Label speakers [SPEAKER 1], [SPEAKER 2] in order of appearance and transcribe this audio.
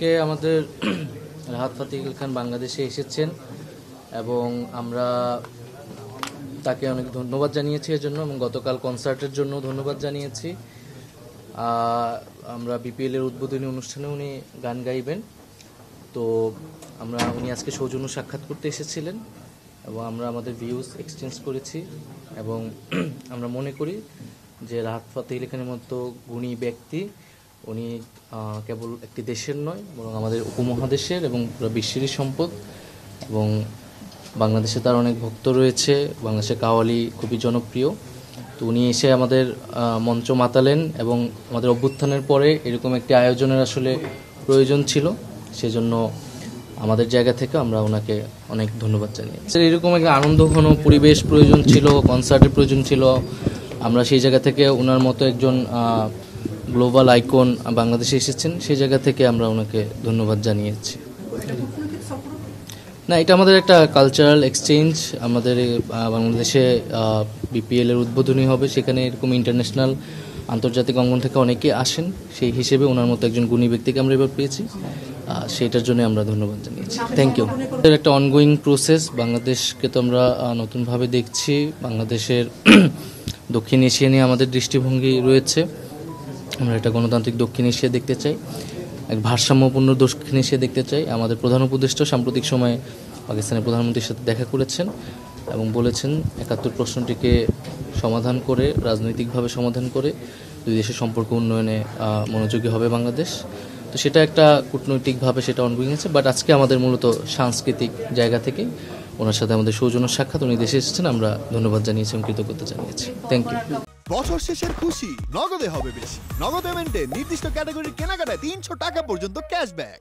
[SPEAKER 1] আজকে আমাদের রাহাত ফাতে ইকবাল খান বাংলাদেশে এসেছেন এবং আমরা তাকে অনেক ধন্যবাদ জানিয়েছি এর জন্য, এবং গতকাল কনসার্টের জন্য ধন্যবাদ জানিয়েছি। আমরা বিপিএলের উদ্বোধনী অনুষ্ঠানে উনি গান গাইবেন, তো উনি আজকে সৌজন্য সাক্ষাৎ করতে এসেছিলেন এবং আমরা আমাদের ভিউজ এক্সচেঞ্জ করেছি এবং আমরা মনে করি যে রাহাত ফাতে ইকবাল খানের মতো গুণী ব্যক্তি উনি কেবল একটি দেশের নয়, বরং আমাদের উপমহাদেশের এবং পুরো বিশ্বেরই সম্পদ। এবং বাংলাদেশে তার অনেক ভক্ত রয়েছে, বাংলাদেশে কাওয়ালি খুবই জনপ্রিয়। তো উনি এসে আমাদের মঞ্চ মাতালেন এবং আমাদের অভ্যুত্থানের পরে এরকম একটি আয়োজনের আসলে প্রয়োজন ছিল, সেজন্য আমাদের জায়গা থেকে আমরা ওনাকে অনেক ধন্যবাদ জানাই। এরকম একটা আনন্দঘন পরিবেশ প্রয়োজন ছিল, কনসার্টের প্রয়োজন ছিল। আমরা সেই জায়গা থেকে ওনার মতো একজন গ্লোবাল আইকন বাংলাদেশে এসেছেন, সেই জায়গা থেকে আমরা ওনাকে ধন্যবাদ জানিয়েছি। না, এটা আমাদের একটা কালচারাল এক্সচেঞ্জ। আমাদের বাংলাদেশে বিপিএলের উদ্বোধনী হবে, সেখানে এরকম ইন্টারন্যাশনাল আন্তর্জাতিক অঙ্গন থেকে অনেকে আসেন, সেই হিসেবে ওনার মতো একজন গুণী ব্যক্তিকে আমরা এবার পেয়েছি, সেইটার জন্য আমরা ধন্যবাদ জানিয়েছি। Thank you. এর একটা অনগোয়িং প্রসেস। বাংলাদেশকে তো আমরা নতুনভাবে দেখছি। বাংলাদেশের দক্ষিণ এশিয়া নিয়ে আমাদের দৃষ্টিভঙ্গি রয়েছে। আমরা একটা গণতান্ত্রিক দক্ষিণ এশিয়া দেখতে চাই, এক ভারসাম্যপূর্ণ দক্ষিণ এশিয়া দেখতে চাই। আমাদের প্রধান উপদেষ্টা সাম্প্রতিক সময়ে পাকিস্তানের প্রধানমন্ত্রীর সাথে দেখা করেছেন এবং বলেছেন ৭১ প্রশ্নটিকে সমাধান করে, রাজনৈতিকভাবে সমাধান করে দুই দেশের সম্পর্ক উন্নয়নে মনোযোগী হবে বাংলাদেশ। তো সেটা একটা কূটনৈতিকভাবে সেটা অনগোয়িং আছে, বাট আজকে আমাদের মূলত সাংস্কৃতিক জায়গা থেকে ওনার সাথে আমাদের সৌজন্য সাক্ষাৎ, উনি দেশে এসেছেন, আমরা ধন্যবাদ জানিয়েছি এবং কৃতজ্ঞতা জানিয়েছি। Thank you.
[SPEAKER 2] বছর শেষের খুশি নগদে হবে বেশি। নগদ পেমেন্টে নির্দিষ্ট ক্যাটাগরির কেনাকাটায় ৩০০ টাকা পর্যন্ত ক্যাশব্যাক।